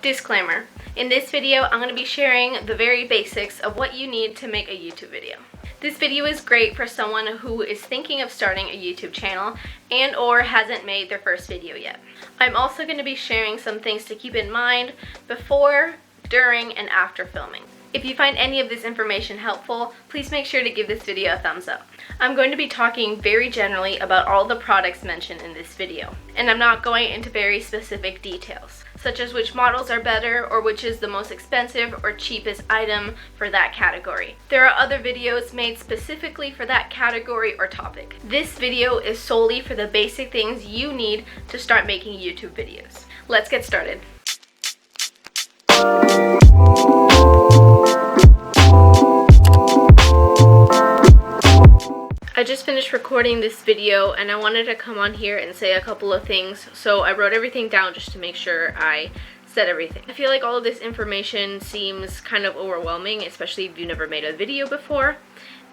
Disclaimer. In this video, I'm going to be sharing the very basics of what you need to make a YouTube video. This video is great for someone who is thinking of starting a YouTube channel and or hasn't made their first video yet. I'm also going to be sharing some things to keep in mind before, during, and after filming. If you find any of this information helpful, please make sure to give this video a thumbs up. I'm going to be talking very generally about all the products mentioned in this video, and I'm not going into very specific details, such as which models are better or which is the most expensive or cheapest item for that category. There are other videos made specifically for that category or topic. This video is solely for the basic things you need to start making YouTube videos. Let's get started. I just finished recording this video and I wanted to come on here and say a couple of things, so I wrote everything down just to make sure I said everything. I feel like all of this information seems kind of overwhelming, especially if you've never made a video before.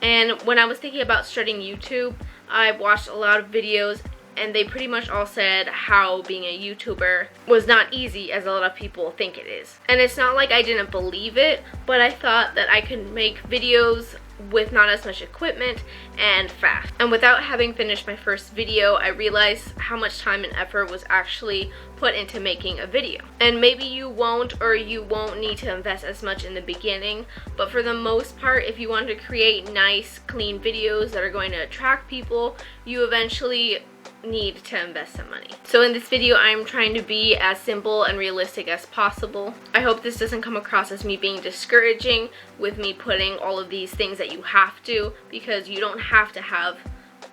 And when I was thinking about starting YouTube, I watched a lot of videos and they pretty much all said how being a YouTuber was not easy as a lot of people think it is. And it's not like I didn't believe it, but I thought that I could make videos with not as much equipment and fast. And without having finished my first video, I realized how much time and effort was actually put into making a video. And maybe you won't need to invest as much in the beginning, but for the most part, if you want to create nice, clean videos that are going to attract people, you eventually need to invest some money. So in this video, I'm trying to be as simple and realistic as possible. I hope this doesn't come across as me being discouraging with me putting all of these things that you have to, because you don't have to have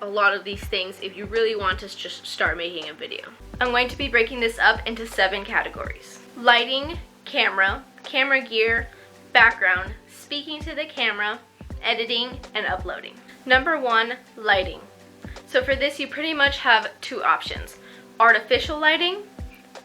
a lot of these things if you really want to just start making a video. I'm going to be breaking this up into 7 categories: lighting, camera, camera gear, background, speaking to the camera, editing, and uploading. Number 1, lighting. So for this, you pretty much have 2 options: artificial lighting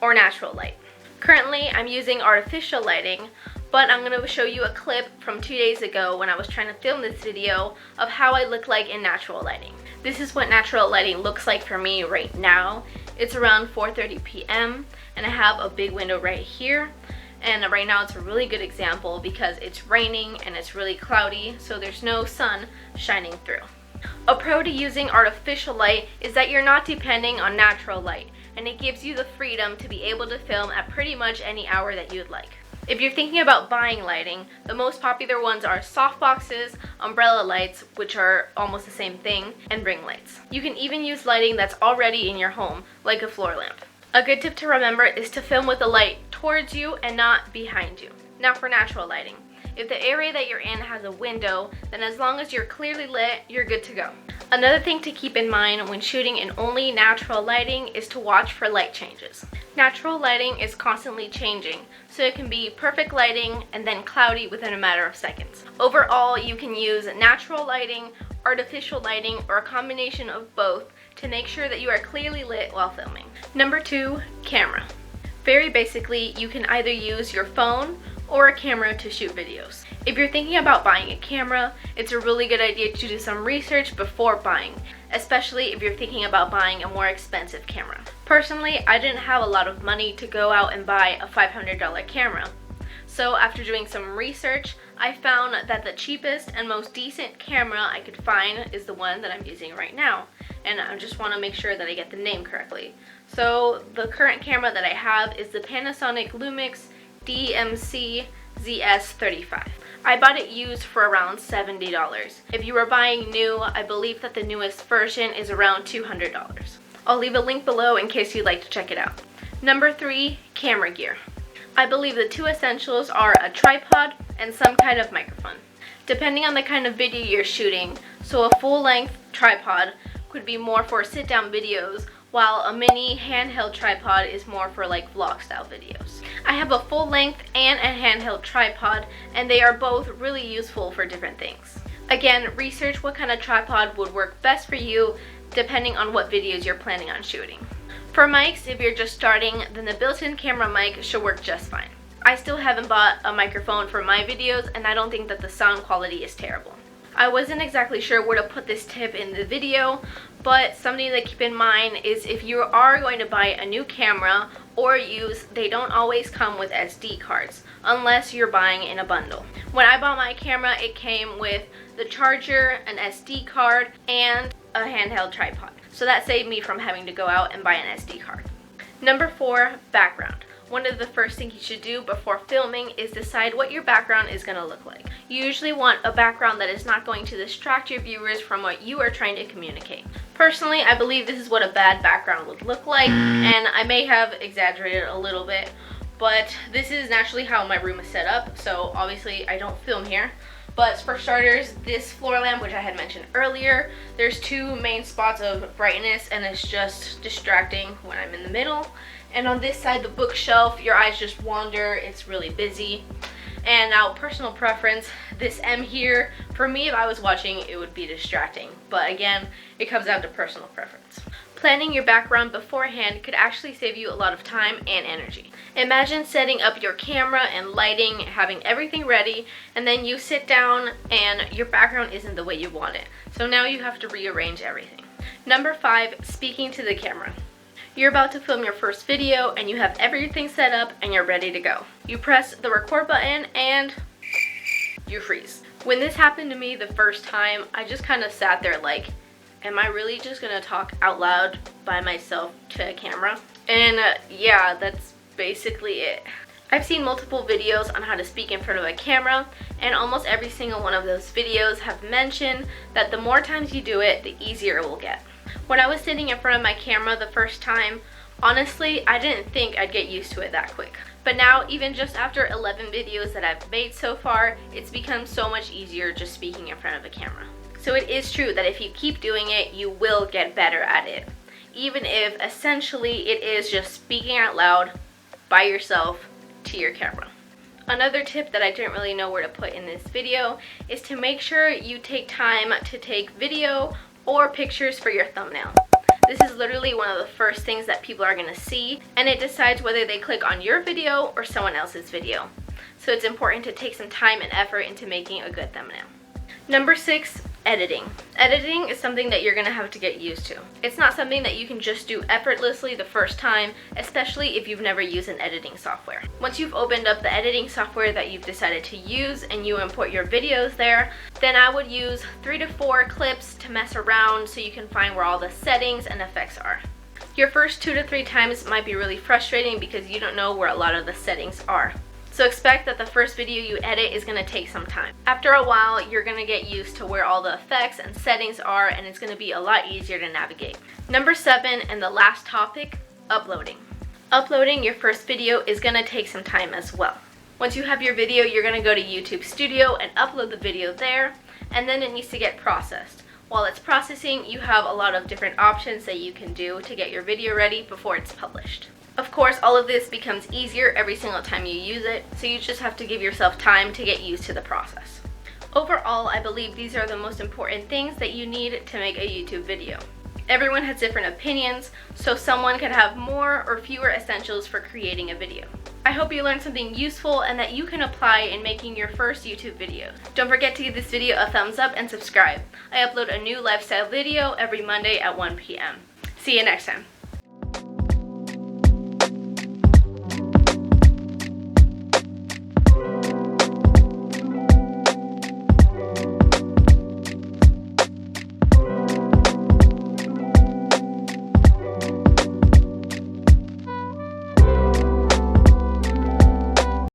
or natural light. Currently, I'm using artificial lighting, but I'm going to show you a clip from 2 days ago when I was trying to film this video of how I look like in natural lighting. This is what natural lighting looks like for me right now. It's around 4:30 p.m. and I have a big window right here. And right now it's a really good example because it's raining and it's really cloudy, so there's no sun shining through. A pro to using artificial light is that you're not depending on natural light, and it gives you the freedom to be able to film at pretty much any hour that you'd like. If you're thinking about buying lighting, the most popular ones are softboxes, umbrella lights, which are almost the same thing, and ring lights. You can even use lighting that's already in your home, like a floor lamp. A good tip to remember is to film with the light towards you and not behind you. Now for natural lighting. If the area that you're in has a window, then as long as you're clearly lit, you're good to go. Another thing to keep in mind when shooting in only natural lighting is to watch for light changes. Natural lighting is constantly changing, so it can be perfect lighting and then cloudy within a matter of seconds. Overall, you can use natural lighting, artificial lighting, or a combination of both to make sure that you are clearly lit while filming. Number 2, camera. Very basically, you can either use your phone or a camera to shoot videos. If you're thinking about buying a camera, it's a really good idea to do some research before buying, especially if you're thinking about buying a more expensive camera. Personally, I didn't have a lot of money to go out and buy a $500 camera. So after doing some research, I found that the cheapest and most decent camera I could find is the one that I'm using right now. And I just want to make sure that I get the name correctly. So the current camera that I have is the Panasonic Lumix DMC ZS35. I bought it used for around $70. If you were buying new, I believe that the newest version is around $200. I'll leave a link below in case you'd like to check it out. Number 3, camera gear. I believe the 2 essentials are a tripod and some kind of microphone, depending on the kind of video you're shooting. So a full-length tripod could be more for sit-down videos, while a mini handheld tripod is more for like vlog style videos. I have a full length and a handheld tripod, and they are both really useful for different things. Again, research what kind of tripod would work best for you depending on what videos you're planning on shooting. For mics, if you're just starting, then the built-in camera mic should work just fine. I still haven't bought a microphone for my videos, and I don't think that the sound quality is terrible. I wasn't exactly sure where to put this tip in the video, but something to keep in mind is if you are going to buy a new camera or use, they don't always come with SD cards unless you're buying in a bundle. When I bought my camera, it came with the charger, an SD card, and a handheld tripod. So that saved me from having to go out and buy an SD card. Number 4, background. One of the first things you should do before filming is decide what your background is going to look like. You usually want a background that is not going to distract your viewers from what you are trying to communicate. Personally, I believe this is what a bad background would look like, and I may have exaggerated a little bit, but this is naturally how my room is set up, so obviously I don't film here. But for starters, this floor lamp, which I had mentioned earlier, there's 2 main spots of brightness and it's just distracting when I'm in the middle. And on this side, the bookshelf, your eyes just wander, it's really busy. And now, personal preference, this M here, for me, if I was watching, it would be distracting. But again, it comes down to personal preference. Planning your background beforehand could actually save you a lot of time and energy. Imagine setting up your camera and lighting, having everything ready, and then you sit down and your background isn't the way you want it. So now you have to rearrange everything. Number 5, speaking to the camera. You're about to film your first video and you have everything set up and you're ready to go. You press the record button and you freeze. When this happened to me the first time, I just kind of sat there like, am I really just gonna talk out loud by myself to a camera? And yeah, that's basically it. I've seen multiple videos on how to speak in front of a camera, and almost every single one of those videos have mentioned that the more times you do it, the easier it will get. When I was sitting in front of my camera the first time, honestly, I didn't think I'd get used to it that quick. But now, even just after 11 videos that I've made so far, it's become so much easier just speaking in front of a camera. So it is true that if you keep doing it, you will get better at it. Even if essentially it is just speaking out loud by yourself to your camera. Another tip that I didn't really know where to put in this video is to make sure you take time to take video or pictures for your thumbnail. This is literally one of the first things that people are going to see, and it decides whether they click on your video or someone else's video. So it's important to take some time and effort into making a good thumbnail. Number 6, editing. Editing is something that you're going to have to get used to. It's not something that you can just do effortlessly the first time, especially if you've never used an editing software. Once you've opened up the editing software that you've decided to use and you import your videos there, then I would use 3 to 4 clips to mess around so you can find where all the settings and effects are. Your first 2 to 3 times might be really frustrating because you don't know where a lot of the settings are. So expect that the first video you edit is going to take some time. After a while, you're going to get used to where all the effects and settings are, and it's going to be a lot easier to navigate. Number 7, and the last topic, uploading. Uploading your first video is going to take some time as well. Once you have your video, you're going to go to YouTube Studio and upload the video there, and then it needs to get processed. While it's processing, you have a lot of different options that you can do to get your video ready before it's published. Of course, all of this becomes easier every single time you use it, so you just have to give yourself time to get used to the process. Overall, I believe these are the most important things that you need to make a YouTube video. Everyone has different opinions, so someone could have more or fewer essentials for creating a video. I hope you learned something useful and that you can apply in making your first YouTube video. Don't forget to give this video a thumbs up and subscribe. I upload a new lifestyle video every Monday at 1 p.m. See you next time.